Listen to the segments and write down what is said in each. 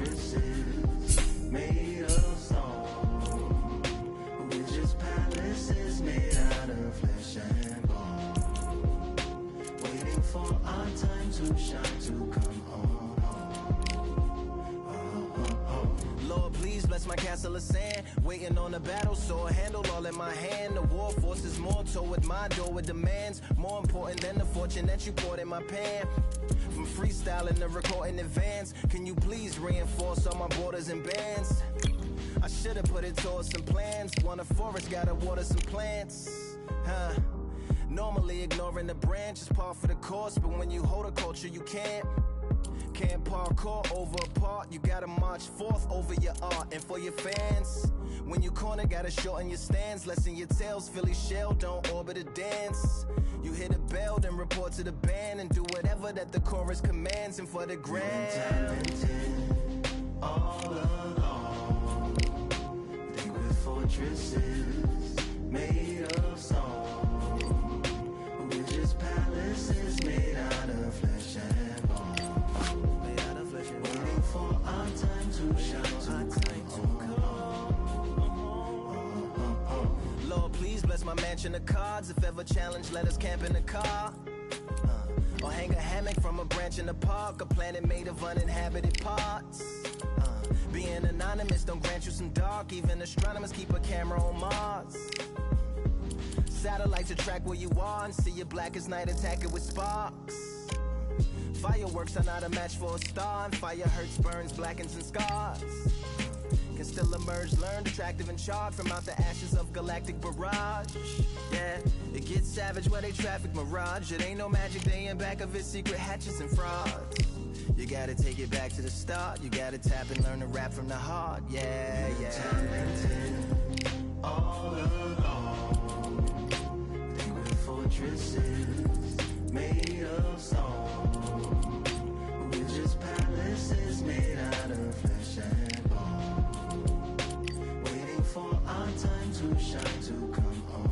fortresses made of stone. We're just palaces made out of flesh and bone, waiting for our time to shine, to come on home. Lord, please bless my castle of sand, waiting on a battle sword, handle all in my hand. The war force is mortal with my door with demands, more important than the fortune that you poured in my pan. From freestyling to recording advance, can you please reinforce all my borders and bands? I should've put it towards some plans, want a forest, gotta water some plants, huh? Normally ignoring the branch is par for the course, but when you hold a culture you can't parkour over a part. You gotta march forth over your art. And for your fans, when you corner, gotta shorten your stance, lessen your tails, Philly shell, don't orbit a dance. You hit a bell, then report to the band, and do whatever that the chorus commands. And for the grand, talented all along, think we're fortresses made of stone. We're just palaces made out of flesh and bone, waiting for our time to shine, to come home. Lord, please bless my mansion of cards. If ever challenged, let us camp in the car, or hang a hammock from a branch in the park. A planet made of uninhabited parts. Being anonymous don't grant you some dark. Even astronomers keep a camera on Mars. Satellites to track where you are and see you black as night, attack it with sparks. Fireworks are not a match for a star, and fire hurts, burns, blackens, and scars. Can still emerge, learned, attractive, and charred from out the ashes of galactic barrage. Yeah, it gets savage where they traffic mirage. It ain't no magic, they in back of it, secret hatches and frauds. You gotta take it back to the start. You gotta tap and learn to rap from the heart. Yeah, yeah. Talented all along, think we're fortresses made of stone. We're just palaces made out of flesh and bone, waiting for our time to shine, to come on.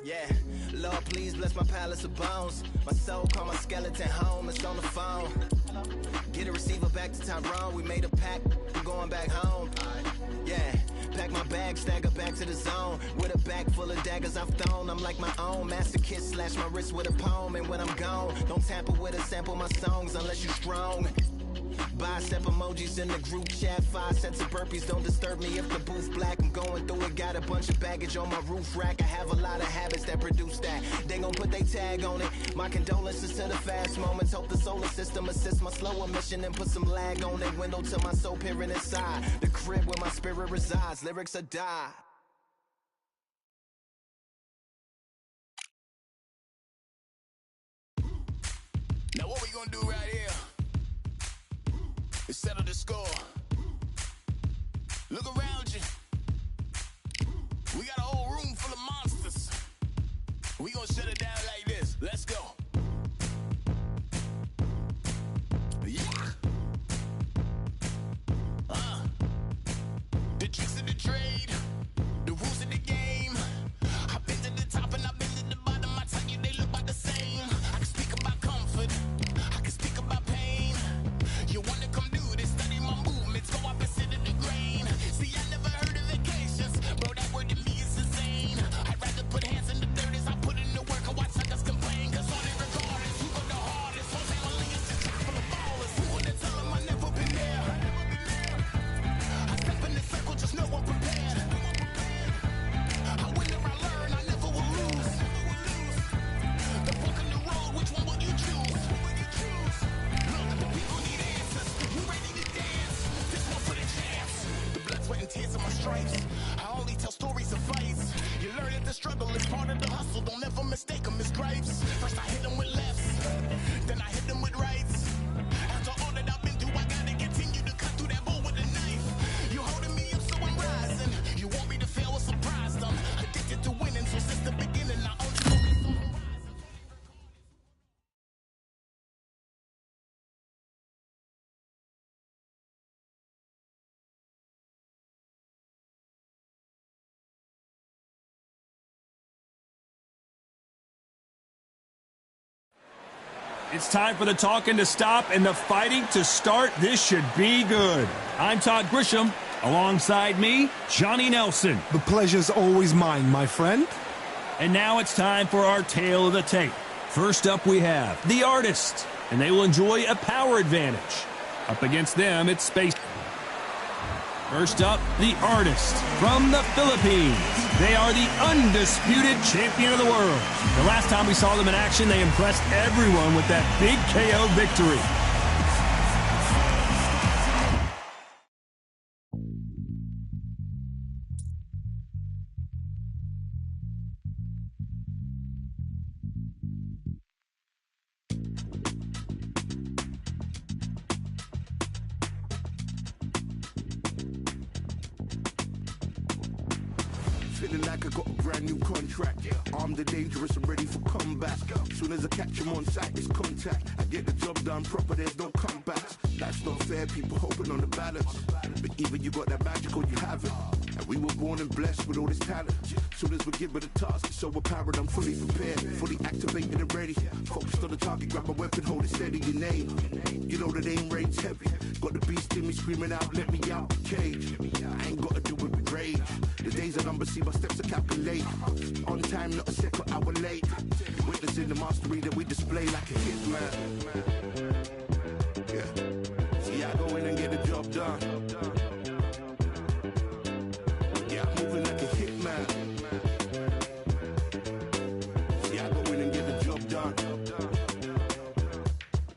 Yeah, Lord, please bless my palace of bones. My soul call my skeleton home, it's on the phone. Get a receiver back to Tyrone. We made a pact, we're going back home. Yeah, pack my bag, stagger back to the zone. With a bag full of daggers I've thrown. I'm like my own master kiss, slash my wrist with a poem. And when I'm gone, don't tamper with or sample my songs unless you strong. Bicep emojis in the group chat, 5 sets of burpees, don't disturb me if the booth black. I'm going through it, got a bunch of baggage on my roof rack. I have a lot of habits that produce that. They gon' put they tag on it. My condolences to the fast moments. Hope the solar system assists my slower mission and put some lag on it. Window to my soul peering inside the crib where my spirit resides. Lyrics are die. Now what we gonna do right here is settle the score. Look around you. We got a whole room full of monsters. We gonna shut it down like this. Let's go. Yeah. The tricks of the trade, the rules of the game. I've been to the top and I've been to the bottom. I tell you they look about the same. I can speak about comfort, I can speak about pain. You wanna come do this, study my movements, go opposite of the grain. See, I never heard of vacations, bro, that word to me is insane. I'd rather put hands in the dirt as I put in the work and watch suckers complain. Cause all they regard is who go the hardest. Whole family is just chock full of ballers. Who would tell them I never been there? I step in the circle, just know I'm prepared. I win or I learn, I never will lose. The fork in the road, which one will you choose? Look, the people need answers. You ready to dance? This one for the champs. The blood, sweat, and tears of my stripes. I only tell stories of fights. You learn that the struggle is part of the hustle. Don't ever mistake them as gripes. First I hit them with lefts, then I hit them with rights. After all that I've been through, I gotta continue to cut through that bull with a knife. You holding me up, so I'm rising. You want me to fail or surprise them. Addicted to winning, so since the beginning, I only focus on the It's time for the talking to stop and the fighting to start. This should be good. I'm Todd Grisham. Alongside me, Johnny Nelson. The pleasure's always mine, my friend. And now it's time for our tale of the tape. First up, we have the Artist, and they will enjoy a power advantage. Up against them, it's Space. First up, the Artist from the Philippines. They are the undisputed champion of the world. The last time we saw them in action, they impressed everyone with that big KO victory. Feeling like I got a brand new contract. Armed and dangerous and ready for comeback. Soon as I catch him on sight, it's contact. I get the job done proper, there's no comebacks. Life's not fair, people hoping on the balance. But either you got that magic or you haven't. And we were born and blessed with all this talent. Soon as we're given the task, it's so apparent I'm fully prepared, fully activated and ready. Focused on the target, grab my weapon, hold it steady, your name. You know that aim rain's heavy. Got the beast in me screaming out, let me out the cage. I ain't gotta do it with rage. The days are numbered, see my steps are calculate. On time, not a second hour late. Witnessing the mastery that we display like a hitman. Yeah. See, I go in and get the job done. Yeah, I'm moving like a hitman. See, I go in and get the job done.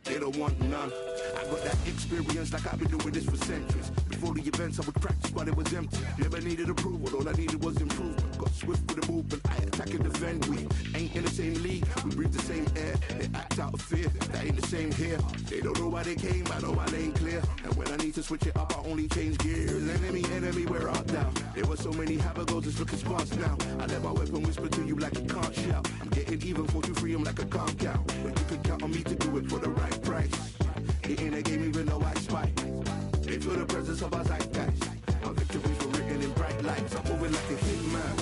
They don't want none. I got that experience like I've been doing this for centuries. Before the events I would practice but it was empty. Never needed approval, all I needed was improvement. Got swift with the movement, I attack and defend. We ain't in the same league, we breathe the same air. They act out of fear, that ain't the same here. They don't know why they came, I know my lane clear. And when I need to switch it up, I only change gears. Enemy, where art thou? There were so many habagos, it's looking sparse now. I let my weapon whisper to you like a can't shout. I'm getting even, 4-2-3, I'm like a calm count. But you can count on me to do it for the right price. It ain't a game even though I spite. They feel the presence of our zeitgeist. Our victories were written in bright lights. I'm moving like a hitman.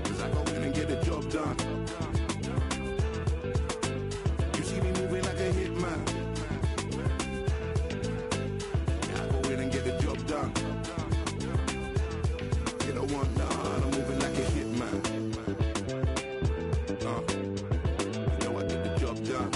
Cause I go in and get the job done. You see me moving like a hitman. Yeah, I go in and get the job done. They don't want none. I'm moving like a hitman. You know I get the job done.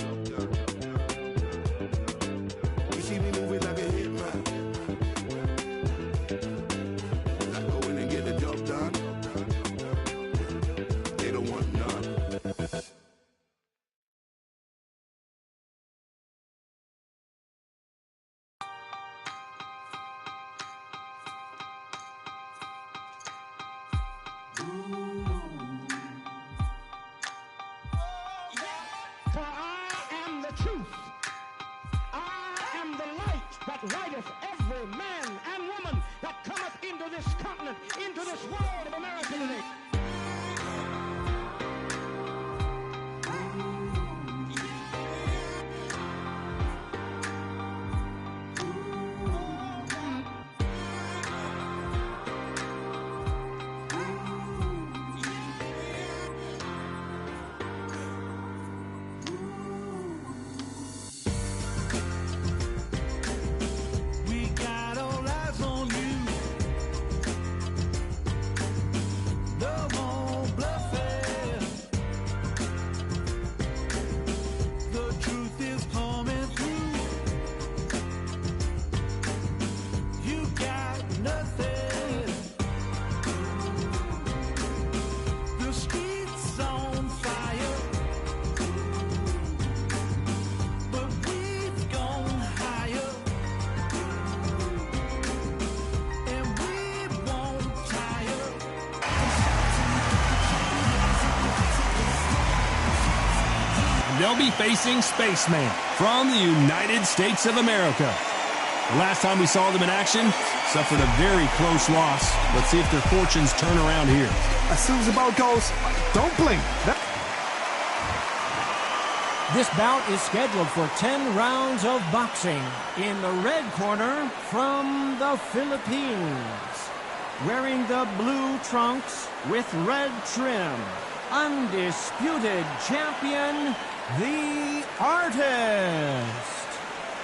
For I am the truth. I am the light that lighteth every man and woman that cometh into this continent, into this world of America today. They'll be facing Spaceman from the United States of America. The last time we saw them in action, suffered a very close loss. Let's see if their fortunes turn around here. As soon as the bell goes, don't blink. This bout is scheduled for 10 rounds of boxing. In the red corner, from the Philippines, wearing the blue trunks with red trim, Undisputed Champion, the Artist.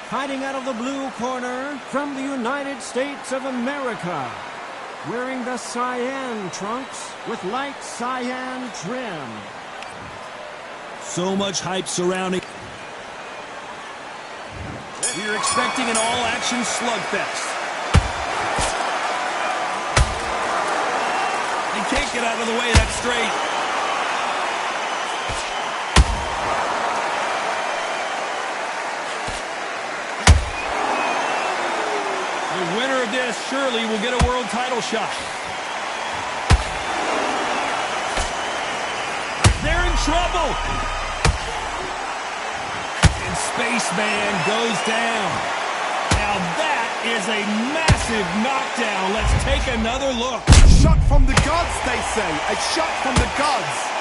Fighting out of the blue corner from the United States of America, wearing the cyan trunks with light cyan trim. So much hype surrounding. We're expecting an all-action slugfest. He can't get out of the way of that straight. The winner of this surely will get a world title shot. They're in trouble. And Spaceman goes down. Now that is a massive knockdown. Let's take another look. Shot from the gods, they say. A shot from the gods.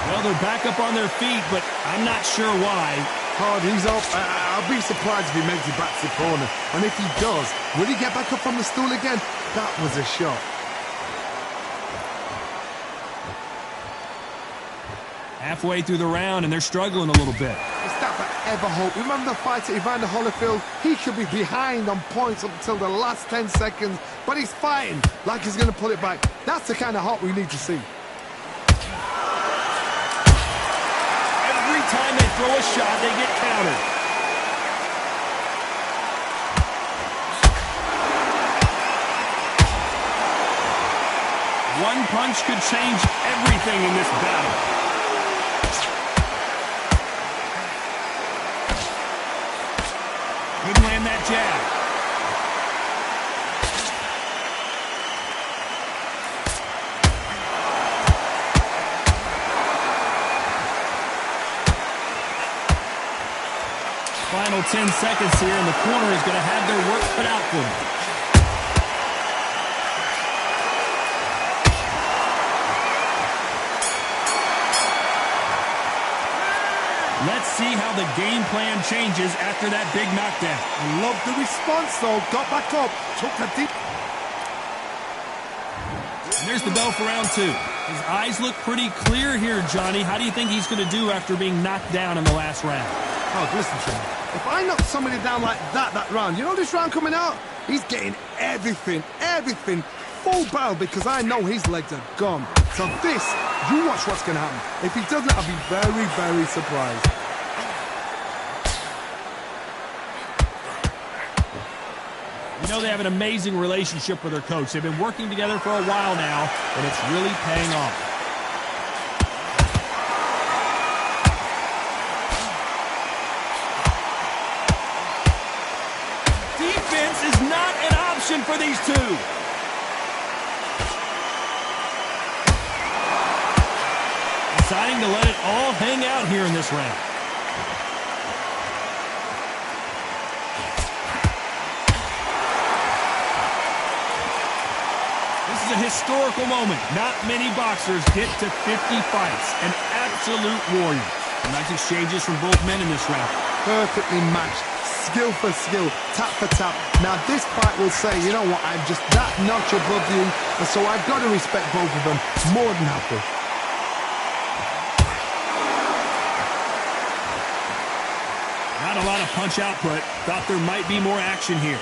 Well, they're back up on their feet, but I'm not sure why. Hard, he's up. I'll be surprised if he makes it back to the corner. And if he does, will he get back up from the stool again? That was a shot. Halfway through the round, and they're struggling a little bit. It's that I ever hope. Remember the fight at Evander Holyfield? He could be behind on points up until the last 10 seconds, but he's fighting like he's going to pull it back. That's the kind of heart we need to see. Every time they throw a shot, they get countered. One punch could change everything in this battle. Couldn't land that jab. Final 10 seconds here, and the corner is going to have their work cut out for them. Let's see how the game plan changes after that big knockdown. I love the response, though. Got back up, took a deep... And there's the bell for round two. His eyes look pretty clear here, Johnny. How do you think he's going to do after being knocked down in the last round? Oh, listen to me. If I knock somebody down like that round, you know this round coming out? He's getting everything, full barrel, because I know his legs are gone. So this, you watch what's going to happen. If he doesn't, I'll be very, very surprised. You know they have an amazing relationship with their coach. They've been working together for a while now, and it's really paying off. Defense is not an option for these two. Deciding to let it all hang out here in this round. This is a historical moment. Not many boxers get to 50 fights. An absolute warrior. Nice exchanges from both men in this round. Perfectly matched. Skill for skill, tap for tap. Now this fight will say, you know what, I'm just that notch above you, and so I've got to respect both of them more than happy. Not a lot of punch output. Thought there might be more action here.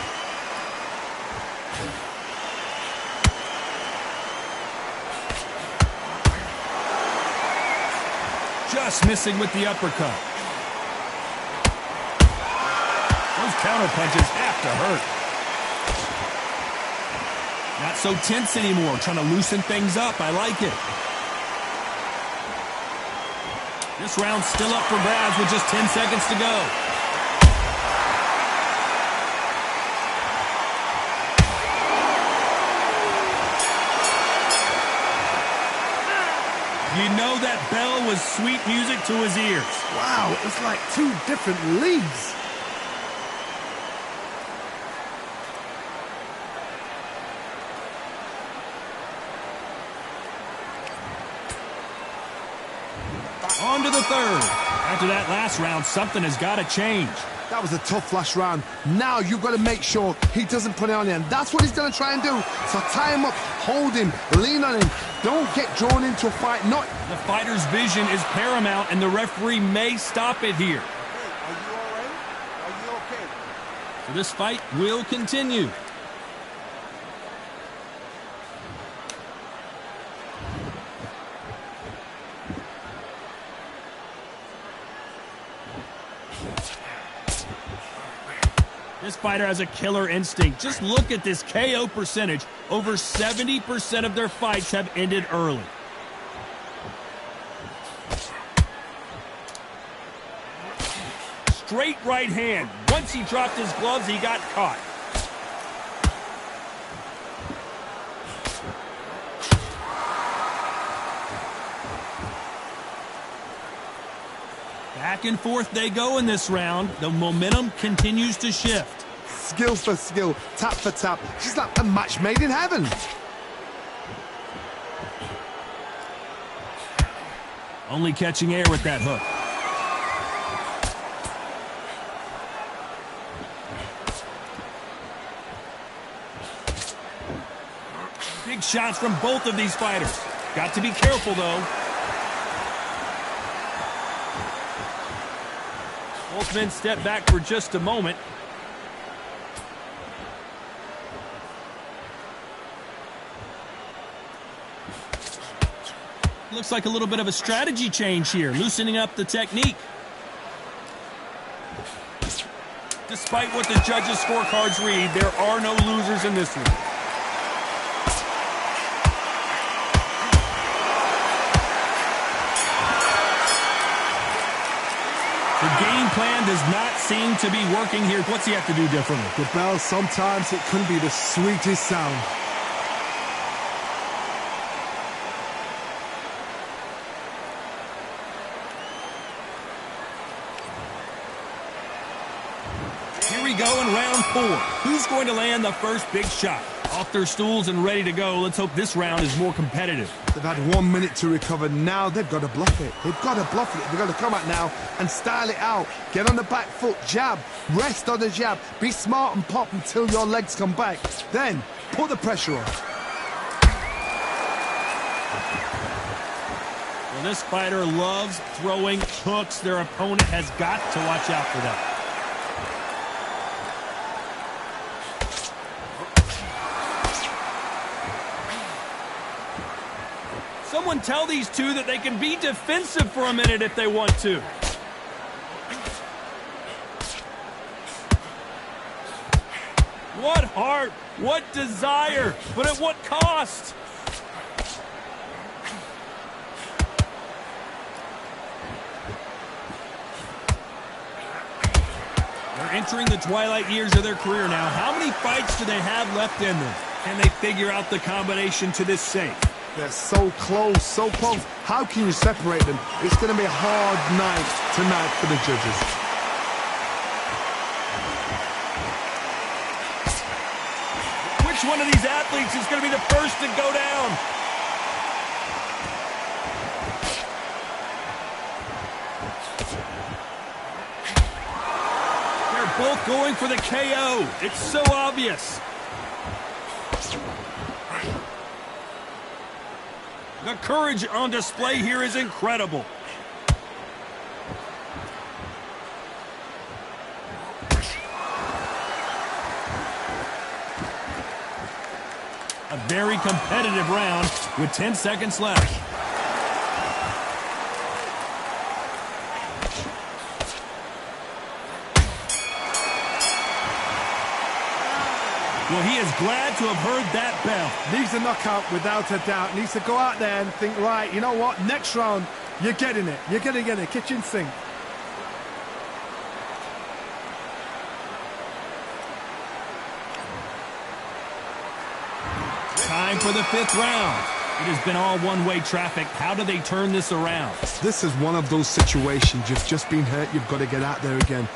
Just missing with the uppercut. Those counter punches have to hurt. Not so tense anymore, trying to loosen things up. I like it. This round's still up for grabs with just 10 seconds to go. You know that bell was sweet music to his ears. Wow, it's like two different leagues. the third. After that last round, something has got to change. That was a tough last round. Now you've got to make sure he doesn't put it on you, and that's what he's going to try and do. So tie him up, hold him, lean on him. Don't get drawn into a fight. Not. The fighter's vision is paramount, and the referee may stop it here. Hey, are you all right? Are you okay? So this fight will continue. This fighter has a killer instinct. Just look at this KO percentage. Over 70% of their fights have ended early. Straight right hand. Once he dropped his gloves, he got caught. Back and forth they go in this round. The momentum continues to shift. Skill for skill, tap for tap. She's like a match made in heaven. Only catching air with that hook. Big shots from both of these fighters. Got to be careful, though. Both men step back for just a moment. Looks like a little bit of a strategy change here, loosening up the technique. Despite what the judges' scorecards read, there are no losers in this one. The game plan does not seem to be working here. What's he have to do differently? The bell, sometimes it can be the sweetest sound. Here we go in round 4. Who's going to land the first big shot? Off their stools and ready to go. Let's hope this round is more competitive. They've had 1 minute to recover. Now they've got to bluff it. They've got to bluff it. They've got to come out now and style it out. Get on the back foot, jab, rest on the jab. Be smart and pop until your legs come back. Then put the pressure on. Well, this fighter loves throwing hooks. Their opponent has got to watch out for that. Someone tell these two that they can be defensive for a minute if they want to. What heart, what desire, but at what cost? They're entering the twilight years of their career now. How many fights do they have left in them? Can they figure out the combination to this safe? They're so close, so close. How can you separate them? It's going to be a hard night tonight for the judges. Which one of these athletes is going to be the first to go down? They're both going for the KO. It's so obvious. The courage on display here is incredible. A very competitive round with 10 seconds left. Well, he is glad to have heard that bell. Needs a knockout without a doubt. Needs to go out there and think, right, you know what? Next round, you're getting it. You're going to get it. Kitchen sink. Time for the 5th round. It has been all one-way traffic. How do they turn this around? This is one of those situations. You've just been hurt. You've got to get out there again.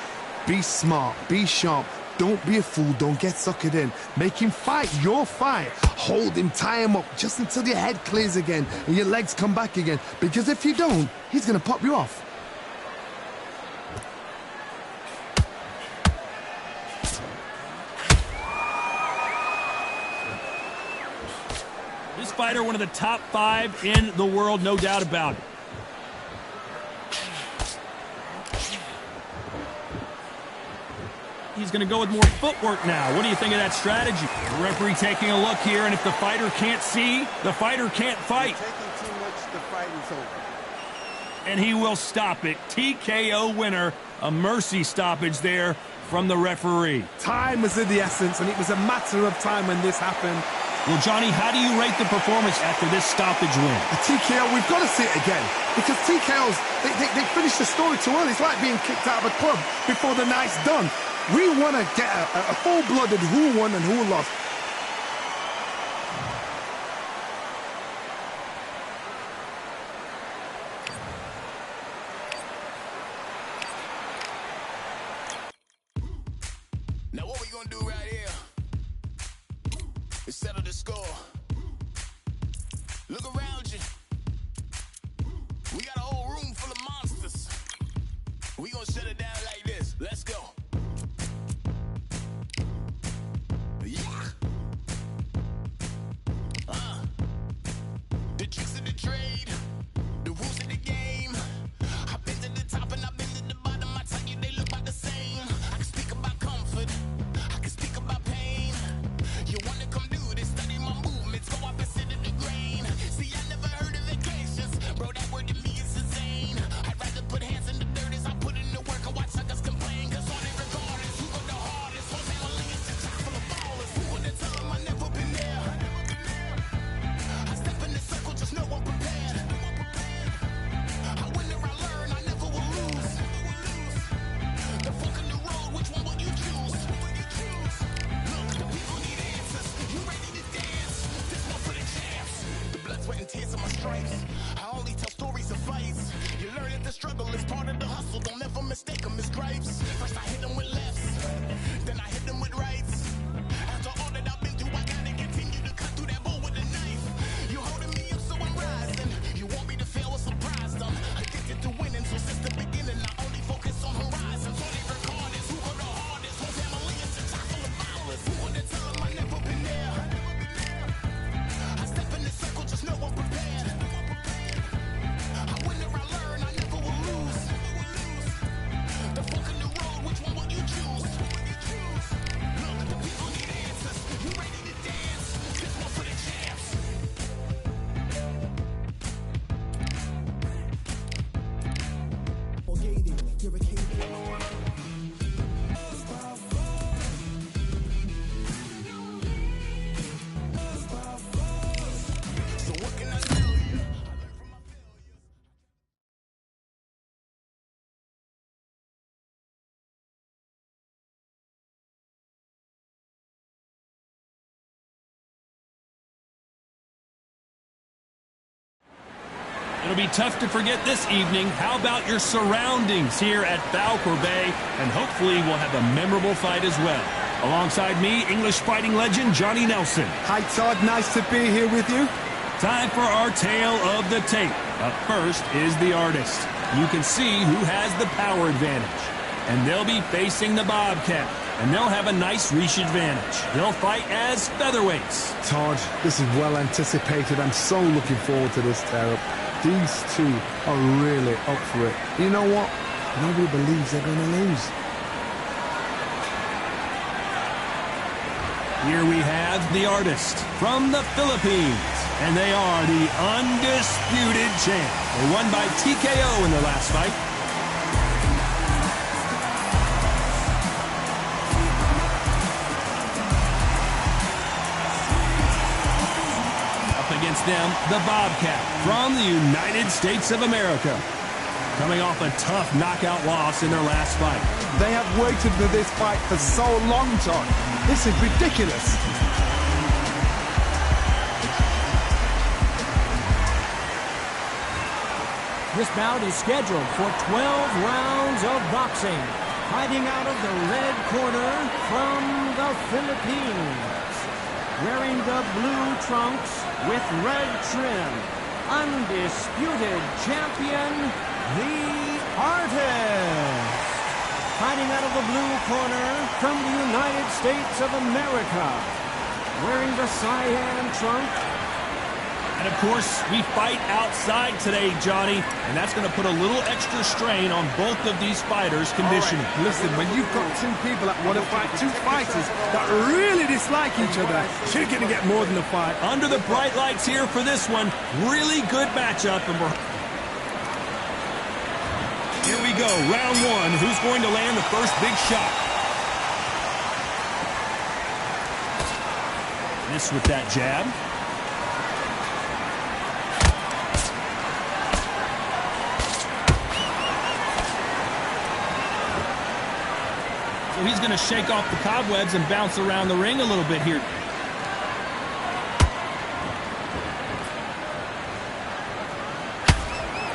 Be smart. Be sharp. Don't be a fool, don't get suckered in. Make him fight your fight. Hold him, tie him up, just until your head clears again and your legs come back again. Because if you don't, he's gonna pop you off. This fighter, one of the top 5 in the world, no doubt about it. He's going to go with more footwork now. What do you think of that strategy? The referee taking a look here, and if the fighter can't see, the fighter can't fight. Taking too much, the fight is over. And he will stop it. TKO winner. A mercy stoppage there from the referee. Time was of the essence, and it was a matter of time when this happened. Well, Johnny, how do you rate the performance after this stoppage win? A TKO, we've got to see it again. Because TKOs, they finish the story too early. It's like being kicked out of a club before the night's done. We want to get a full-blooded who won and who lost. Now what we gonna do right here is settle the score. Look around you. We got a whole room full of monsters. We gonna shut it down like this. Let's go. Yeah. The tricks of the trade, the rules of the game. I've been to the top and I've been to the bottom. I tell you they look about the same. I can speak about comfort, I can speak about pain. You wanna come do this, study my movements, go opposite of the grain. See, I never heard of vacations, bro, that word to me is insane. I'd rather put hands in the dirt as I put in the work and watch suckers complain. Cause on it regardless, who go the hardest? Whole family is the top full of ballers. Who would have told them I never been there? I step in the circle, just know I'm prepared. I win or I learn, I never will lose. The fork in the road, which one will you choose? Look, the people need answers. You ready to dance? This one for the champs. The blood, sweat, and tears of my stripes. I only tell stories of fights. You learn that the struggle is part of the hustle. Don't ever mistake them as gripes. First I hit them with lefts, then I hit them with rights. After all that I've been through, I gotta continue to cut through that bull with a knife. You holding me up, so I'm rising. You want me to fail or surprised? I'm addicted to winning, so since the beginning, I only focus on horizons. So they record this, who go the hardest? Whole family is the top full of ballers. Who would have told them I never been there? I step in the circle, just know I'm prepared. I win or I learn, I never will lose. The fork in the road, which one will you choose? Look, the people need answers. You ready to dance? This one for the champs. So what can I tell you? I learned from my failures. It'll be tough to forget this evening. How about your surroundings here at BeBeh? And hopefully we'll have a memorable fight as well. Alongside me, English fighting legend Johnny Nelson. Hi, Todd. Nice to be here with you. Time for our tale of the tape. Up first is the artist. You can see who has the power advantage. And they'll be facing the Bobcat. And they'll have a nice reach advantage. They'll fight as featherweights. Todd, this is well anticipated. I'm so looking forward to this tear-up. These two are really up for it. You know what? Nobody believes they're going to lose. Here we have the artist from the Philippines. And they are the Undisputed champ. They won by TKO in their last fight. Against them, the Bobcat from the United States of America. Coming off a tough knockout loss in their last fight. They have waited for this fight for so long, Todd. This is ridiculous. This bout is scheduled for 12 rounds of boxing. Fighting out of the red corner from the Philippines. Wearing the blue trunks with red trim. Undisputed champion, the Artist. Fighting out of the blue corner from the United States of America. Wearing the cyan trunk. And, of course, we fight outside today, Johnny, and that's going to put a little extra strain on both of these fighters' conditioning. Right. Listen, when you've got two people that want to fight, two fighters that really dislike each other, you're going to get more than a fight. Under the bright lights here for this one, really good matchup. And here we go, round one. Who's going to land the first big shot? Miss with that jab. So he's going to shake off the cobwebs and bounce around the ring a little bit here.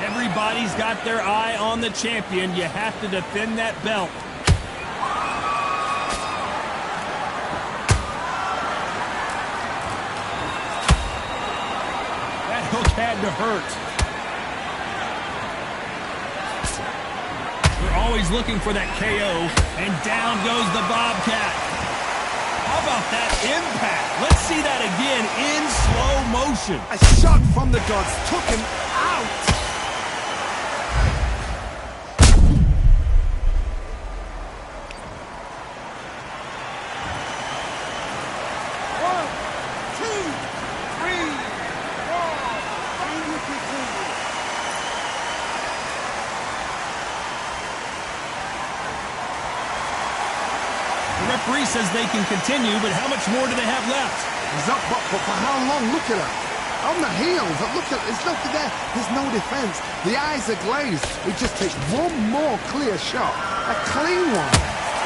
Everybody's got their eye on the champion. You have to defend that belt. That hook had to hurt. Always looking for that KO, and down goes the Bobcat. How about that impact? Let's see that again in slow motion. A shot from the gods took him out. One, two, three, four, and you continue. The referee says they can continue, but how much more do they have left? He's up, but for how long? Look at her. On the heels. Look at, there's nothing there. There's no defense. The eyes are glazed. It just takes one more clear shot. A clean one.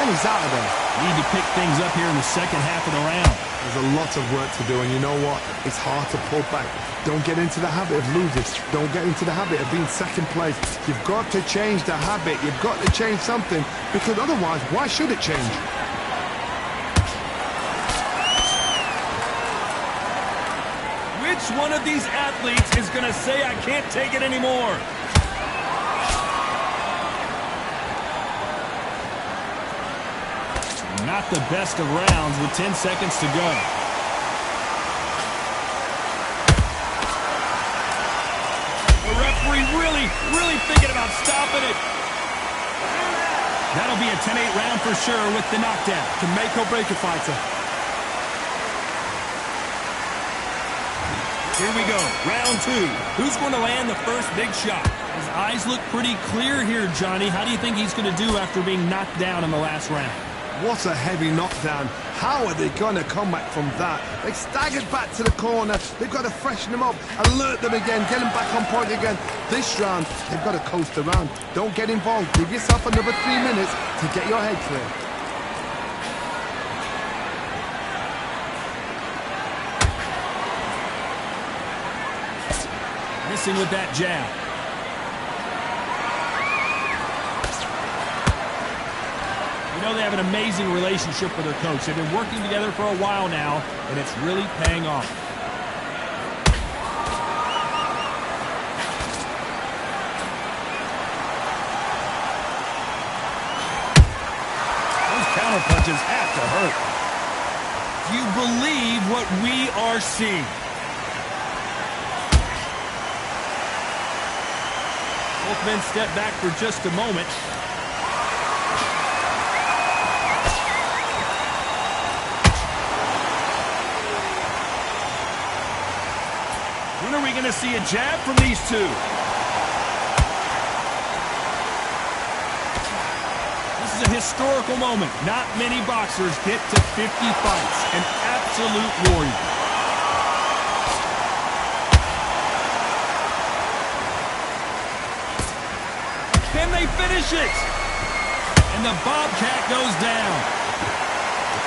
And he's out of there. Need to pick things up here in the second half of the round. There's a lot of work to do, and you know what? It's hard to pull back. Don't get into the habit of losing. Don't get into the habit of being second place. You've got to change the habit. You've got to change something, because otherwise, why should it change? Which one of these athletes is going to say, I can't take it anymore? Not the best of rounds with 10 seconds to go. The referee really thinking about stopping it. That'll be a 10-8 round for sure with the knockdown. Can make or break a fighter. Here we go, round two. Who's going to land the first big shot? His eyes look pretty clear here, Johnny. How do you think he's going to do after being knocked down in the last round? What a heavy knockdown. How are they going to come back from that? They staggered back to the corner. They've got to freshen them up, alert them again, get them back on point again. This round, they've got to coast around. Don't get involved. Give yourself another 3 minutes to get your head clear. Missing with that jab. You know they have an amazing relationship with their coach. They've been working together for a while now, and it's really paying off. Those counter punches have to hurt. Do you believe what we are seeing? Both men step back for just a moment. When are we going to see a jab from these two? This is a historical moment. Not many boxers get to 50 fights. An absolute warrior. Can they finish it? And the Bobcat goes down.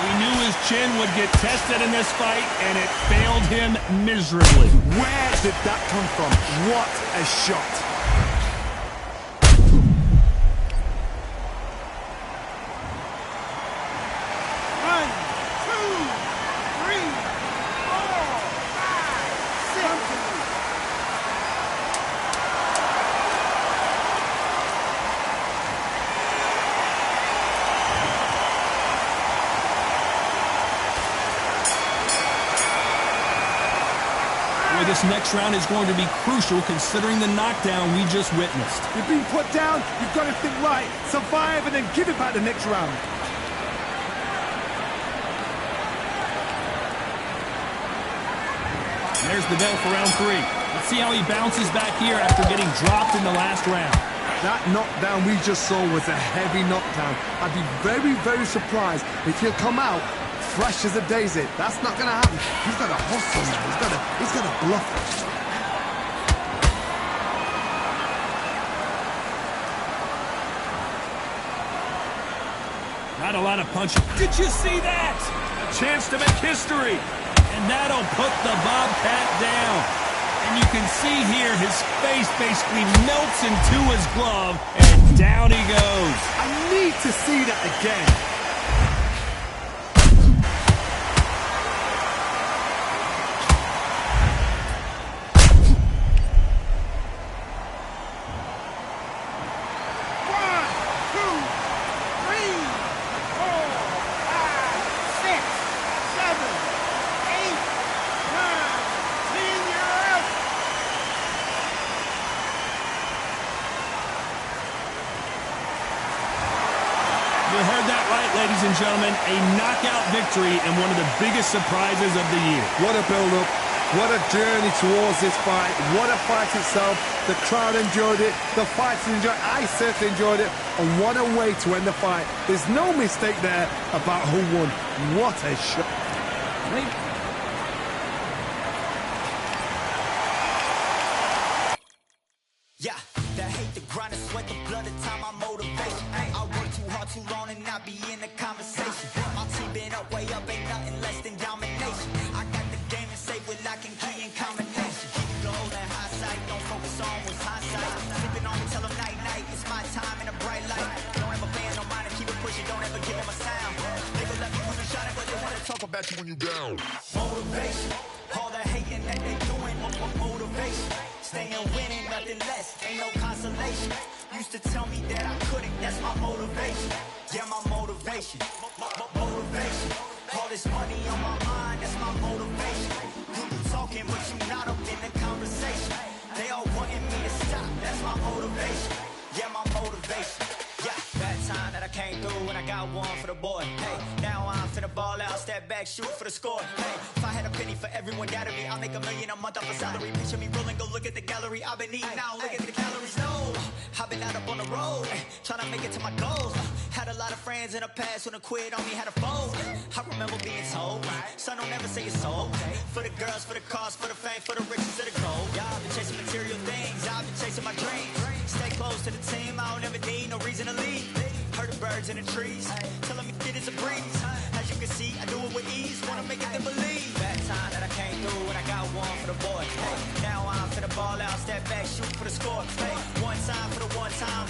He knew his chin would get tested in this fight, and it failed him miserably. Where did that come from? What a shot. This next round is going to be crucial considering the knockdown we just witnessed. You've been put down, you've got to think right, survive and then give it back the next round. And there's the bell for round 3. Let's see how he bounces back here after getting dropped in the last round. That knockdown we just saw was a heavy knockdown. I'd be very, very surprised if he'll come out fresh as a daisy. That's not going to happen. He's got to hustle now. He's got to bluff. Not a lot of punching. Did you see that? A chance to make history. And that'll put the Bobcat down. And you can see here his face basically melts into his glove, and down he goes. I need to see that again. You heard that right, ladies and gentlemen. A knockout victory and one of the biggest surprises of the year. What a build-up. What a journey towards this fight. What a fight itself. The crowd enjoyed it. The fighters enjoyed it. I certainly enjoyed it. And what a way to end the fight. There's no mistake there about who won. What a shot. Yeah, that hate, the grind, the sweat, the blood, the time, my motivation. I work too hard, too long, and not be in the conversation. My team been up, way up, ain't nothing less than domination. I got the game and safe with lock and key and combination. Keep it gold and high sight, don't focus on what's hindsight. Sleeping on me, tell them night, night, it's my time in a bright light. Don't ever band, no mind, and keep it pushing, don't ever give them a sound. They gon' let me put a shot at, but they wanna talk about you when you down. Motivation, all the hating that they doing, motivation. Staying winning, nothing less, ain't no consolation. Used to tell me that I couldn't, that's my motivation. Yeah, my motivation, motivation. All this money on my mind, that's my motivation. You talking, but you not up in the conversation. They all wanting me to stop, that's my motivation. Yeah, my motivation. Yeah, bad time that I came through and I got one for the boy. Hey, now I'm finna ball out, step back, shoot for the score. Hey, if I had a penny for everyone doubted me, I'll make $1 million a month off a salary. Picture me rolling, go look at the gallery. I've been eating now, look at the calories. No, I've been out up on the road, trying to make it to my goals. Had a lot of friends in the past when I quit on me, had a fold. I remember being told, son, don't ever say it's sold. For the girls, for the cars, for the fame, for the riches, for the gold. Yeah, I've been chasing material things, I've been chasing my dreams. Stay close to the team, I don't ever need no reason to leave. Heard the birds in the trees, telling me it is a breeze. As you can see, I do it with ease, wanna make it then believe. Bad time that I came through and I got one for the boy. Hey, now I'm finna ball out, step back, shoot for the score. Hey, one time for the one time.